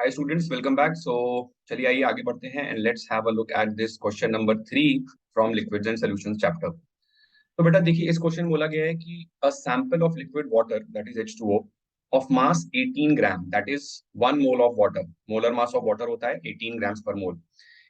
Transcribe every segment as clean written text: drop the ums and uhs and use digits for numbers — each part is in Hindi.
Hi students, welcome back. So चलिए आइए आगे बढ़ते हैं and let's have a look at this question number 3 from liquids and solutions chapter. तो बेटा देखिए इस क्वेश्चन बोला गया है कि a sample of liquid water that is H2O of mass 18 gram that is 1 mole of water, molar mass of water होता है 18 grams per mole,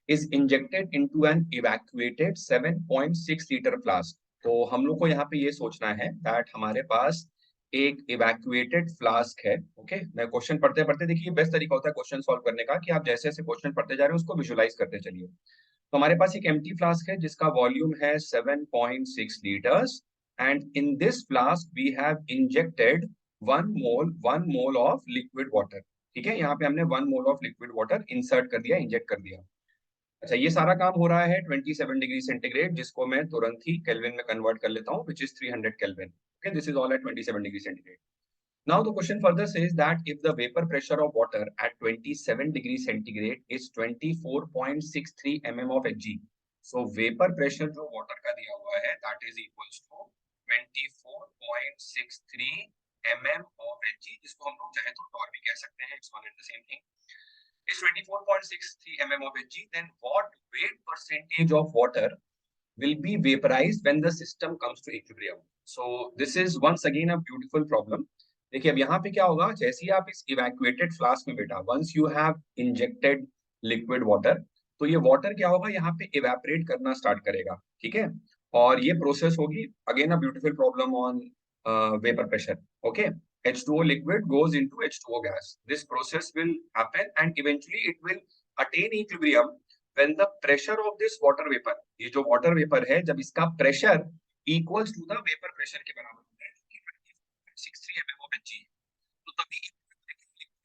is injected into an evacuated 7.6 liter flask. तो हम लोग को यहाँ पे ये सोचना है that हमारे पास एक इवैक्यूएटेड फ्लास्क है। ओके, मैं क्वेश्चन पढ़ते पढ़ते देखिए बेस्ट तरीका होता है क्वेश्चन सॉल्व करने का कि आप जैसे जैसे क्वेश्चन पढ़ते जा रहे हैं उसको विजुलाइज करते चलिए। तो हमारे पास एक एम्प्टी फ्लास्क है जिसका वॉल्यूम है 7.6 litres and in this flask we have injected 1 mole of liquid water. ठीक है, यहाँ पे हमने 1 mole of liquid water insert कर दिया, इंजेक्ट कर दिया। अच्छा, ये सारा काम हो रहा है 27 डिग्री सेंटीग्रेड, जिसको मैं तुरंत ही केल्विन में कन्वर्ट कर लेता हूँ, which is 300 kelvin. Okay, this is all at 27 degree centigrade. Now the question further says that if the vapor pressure of water at 27 degrees centigrade is 24.63 mm of Hg, so vapor pressure जो water का दिया हुआ है that is equals to 24.63 mm of Hg, जिसको हम लोग चाहे तो टॉर भी कह सकते हैं, it's one and the same thing, is 24.63 mm of Hg, then what weight percentage of water will be vaporized when the system comes to equilibrium? So this is once again a beautiful problem. देखिए अब यहाँ पे क्या होगा, जैसे ही आप इस इवैक्यूएटेड फ्लास्क में बेटा once you have injected liquid water, तो ये वाटर क्या होगा, यहाँ पे इवेपोरेट करना स्टार्ट करेगा। ठीक है, और ये प्रोसेस होगी again a beautiful problem on vapour pressure. Okay, H2O liquid goes into H2O gas. This process will happen and eventually it will attain equilibrium when the pressure of this water vapor, ये जो water vapor है, जब इसका pressure equals to the vapor pressure के बराबर होता है, 63 mm of Hg, तो तभी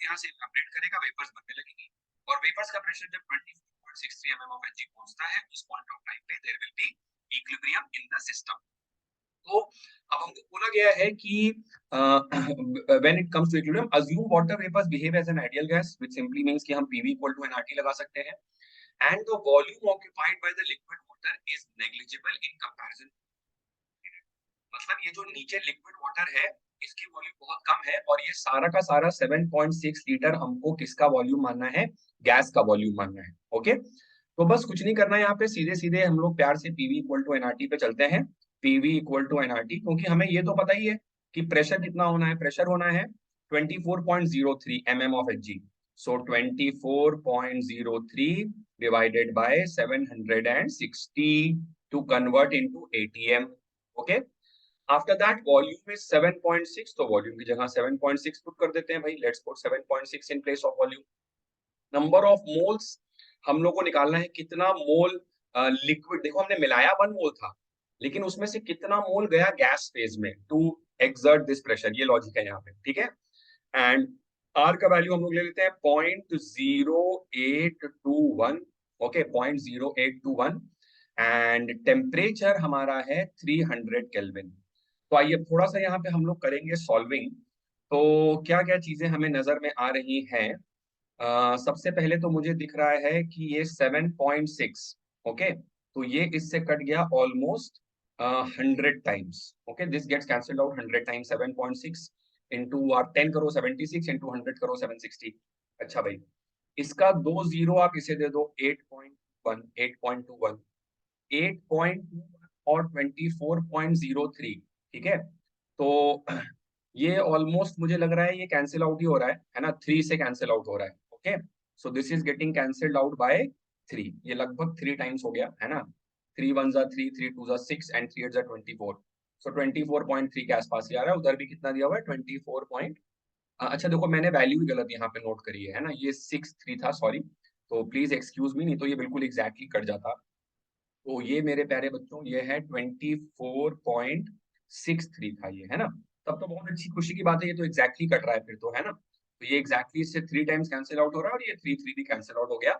यहाँ से इवेपोरेट करेगा, वेपर्स बनने लगेंगी और वेपर्स का प्रेशर जब 24.63 mm of Hg पहुंचता है, उस पॉइंट ऑफ टाइम पे there will be equilibrium in the system. तो अब हमको बोला गया है कि when it comes to equilibrium assume water vapours behave as an ideal gas, which simply means कि हम PV इक्वल टू nRT लगा सकते हैं, and the volume occupied by the liquid water is negligible in comparison. मतलब ये जो नीचे लिक्विड वाटर है इसकी वॉल्यूम बहुत कम है और ये सारा का सारा 7.6 लीटर हमको किसका वॉल्यूम मानना है, गैस का वॉल्यूम मानना है। ओके, तो बस कुछ नहीं करना है, यहाँ पे सीधे सीधे हम लोग प्यार से PV इक्वल टू nRT पे चलते हैं। PV इक्वल टू nRT, क्योंकि हमें ये तो पता ही है कि प्रेशर कितना होना है, प्रेशर होना है 24.03 mm of Hg। So 24.03 divided by 760 to convert into ATM। Okay, after that volume is 7.6, तो वॉल्यूम की जगह 7.6 पुट कर देते हैं भाई, let's put 7.6 in place of volume. Number of moles हम लोग को निकालना है, कितना मोल लिक्विड, देखो हमने मिलाया 1 मोल था, लेकिन उसमें से कितना मोल गया गैस फेज में टू एक्सर्ट दिस प्रेशर, ये लॉजिक है यहाँ पे। ठीक है, एंड आर का वैल्यू हम लोग ले लेते हैं 0.0821। ओके, 0.0821 एंड टेम्परेचर हमारा है 300 केल्विन। तो आइए थोड़ा सा यहाँ पे हम लोग करेंगे सॉल्विंग। तो क्या क्या चीजें हमें नजर में आ रही हैं, सबसे पहले तो मुझे दिख रहा है कि ये 7.6, ओके, तो ये इससे कट गया almost 100 times. Okay, this gets cancelled out 100 times, 7.6 into R 10 करो 76 इंटू 100 करो 760। अच्छा भाई, इसका 2 जीरो आप इसे दे दो 8.1, 8.21, 8.21 और 24.03। ठीक है, तो ये ऑलमोस्ट मुझे लग रहा है ये कैंसिल आउट ही हो रहा है ना, 3 से कैंसिल आउट हो रहा है। Okay, so this is getting cancelled out by 3, ये लगभग 3 टाइम्स हो गया है ना, 3 1 जा 3, 3 2 जा 6 एंड 3 8 जा 24, सो 24.3 के आसपास ही आ रहा है। उधर भी कितना दिया हुआ है 24 अच्छा देखो मैंने वैल्यू ही गलत यहाँ पे नोट करी है ना, ये 6.3 था, सॉरी, तो प्लीज एक्सक्यूज मी, नहीं तो ये बिल्कुल एग्जैक्टली कट जाता। तो ये मेरे प्यारे बच्चों ये है 24.63 था ये, है ना, तब तो बहुत अच्छी खुशी की बात है, ये तो एग्जैक्टली कट रहा है फिर तो, है ना। तो ये एग्जैक्टली इससे 3 टाइम्स कैंसिल आउट हो रहा है और ये 3 भी कैंसिल आउट हो गया।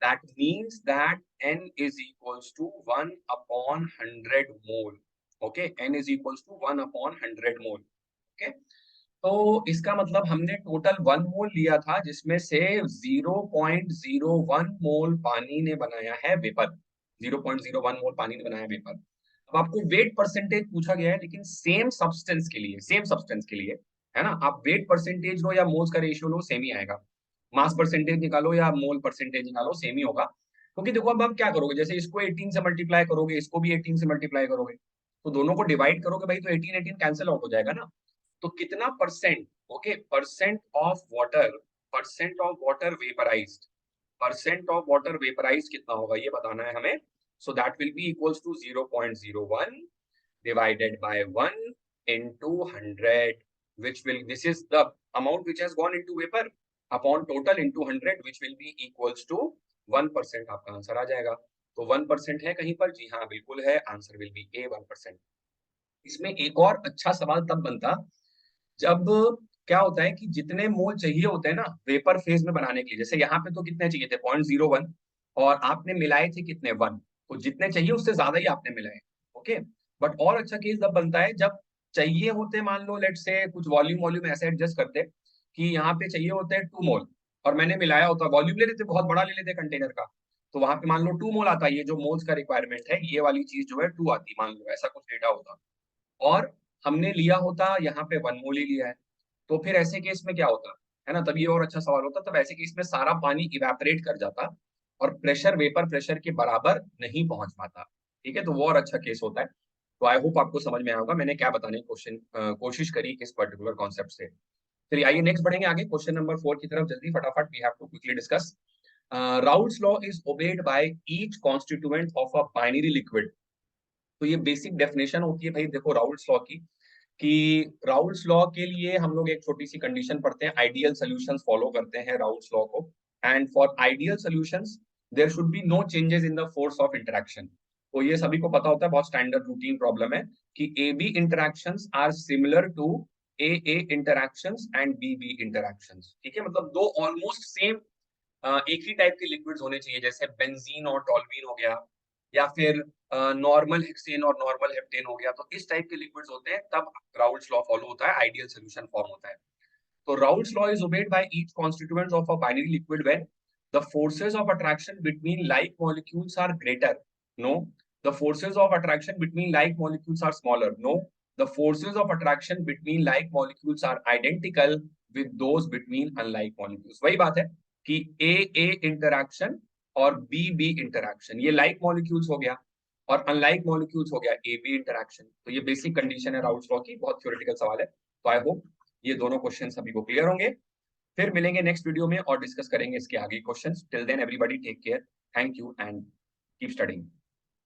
That means that n is equals to 1 upon 100 mole. Okay, n is equals to 1 upon 100 mole. Okay, तो इसका मतलब हमने टोटल 1 मोल लिया था जिसमें से 0.01 मोल पानी ने बनाया है वेपर, 0.01 मोल पानी ने बनाया वेपर। अब आपको वेट परसेंटेज पूछा गया है, लेकिन सेम सब्सटेंस के लिए, सेम सब्सटेंस के लिए, है ना, आप वेट परसेंटेज लो या मोल्स का रेशियो लो, सेम ही आएगा। मास परसेंटेज निकालो या मोल परसेंटेज निकालो, सेम ही होगा। क्योंकि देखो अब आप क्या करोगे, जैसे इसको 18 से मल्टीप्लाई करोगे, इसको भी 18 से मल्टीप्लाई करोगे, तो दोनों को डिवाइड करोगे भाई, तो 18 18 कैंसिल आउट हो जाएगा ना। तो कितना percent, okay, percent of water vaporised, percent of water vaporised कितना होगा ये बताना है हमें। So that will be equals to 0.01 divided by 1 into 100, which will, this is the amount which has gone into vapor upon total into 100, which will be equals to 1%। आपका आंसर आ जाएगा। तो 1% है कहीं पर, जी हाँ बिल्कुल है, आंसर विल बी ए 1%। इसमें एक और अच्छा सवाल तब बनता जब क्या होता है कि जितने मोल चाहिए होते हैं ना वेपर फेज में बनाने के लिए, जैसे यहाँ पे तो कितने चाहिए थे 0.01, और आपने मिलाए थे कितने 1, तो जितने चाहिए उससे ज्यादा ही आपने मिलाए, ओके। बट और अच्छा केस तब बनता है जब चाहिए होते, मान लो लेट से कुछ वॉल्यूम वॉल्यूम ऐसे एडजस्ट करते कि यहाँ पे चाहिए होते हैं 2 मोल, और मैंने मिलाया होता, वॉल्यूम ले लेते, बहुत बड़ा ले लेते कंटेनर का, तो वहां पे मान लो 2 मोल आता, ये जो मोल्स का रिक्वायरमेंट है ये वाली चीज जो है 2 आती, मान लो ऐसा कुछ डेटा होता, और हमने लिया होता यहाँ पे 1 मोल ही लिया है, तो फिर ऐसे केस में क्या होता है ना, तब ये और अच्छा सवाल होता, तब ऐसे केस में सारा पानी इवेपोरेट कर जाता और प्रेशर वेपर प्रेशर के बराबर नहीं पहुंच पाता, ठीक है, तो वो और अच्छा केस होता है। तो आई होप आपको समझ में आया होगा मैंने क्या बताने की कोशिश करी इस पर्टिकुलर कॉन्सेप्ट से। फिर आइए नेक्स्ट बढ़ेंगे आगे क्वेश्चन नंबर 4 की तरफ, जल्दी फटाफट, we have to quickly discuss. Raoult's law is obeyed by each constituent of a binary liquid. तो ये बेसिक डेफिनेशन होती है भाई, देखो राउल्स लॉ की, कि राउल्स लॉ के लिए हम लोग एक छोटी सी कंडीशन पढ़ते हैं, आइडियल सॉल्यूशंस फॉलो करते हैं राउल्स लॉ को, and for ideal solutions there should be no changes in the force of interaction. तो ये सभी को पता होता है, बहुत स्टैंडर्ड रूटीन प्रॉब्लम है कि A B interactions are similar to A interactions and B interactions, ठीक है, मतलब दो ऑलमोस्ट सेम एक ही टाइप के लिक्विड्स होने चाहिए, जैसे बेंजीन और टॉल्यूइन हो गया, या फिर नॉर्मल हेक्सेन और नॉर्मल हेप्टेन हो गया, तो इस टाइप के लिक्विड्स होते हैं, तब राउल्स लॉ फॉलो होता है, आइडियल सॉल्यूशन फॉर्म होता है। तो Raoult's law is obeyed by each constituent of a binary liquid when the forces of attraction between like molecules are greater, no, the forces of attraction between like molecules are smaller, no, the forces of attraction between like molecules are identical with those between unlike molecules. वही बात है कि ए इंटरैक्शन और बी इंटरैक्शन, ये लाइक मॉलिक्यूल्स हो गया, और अनलाइक मॉलिक्यूल्स हो गया ए बी इंटरैक्शन। तो ये बेसिक कंडीशन है राउल्स लॉ की, बहुत थ्योरेटिकल सवाल है। तो आई होप ये दोनों क्वेश्चन सभी को क्लियर होंगे। फिर मिलेंगे नेक्स्ट वीडियो में और डिस्कस करेंगे इसके आगे questions. Till then everybody take care, thank you and keep studying.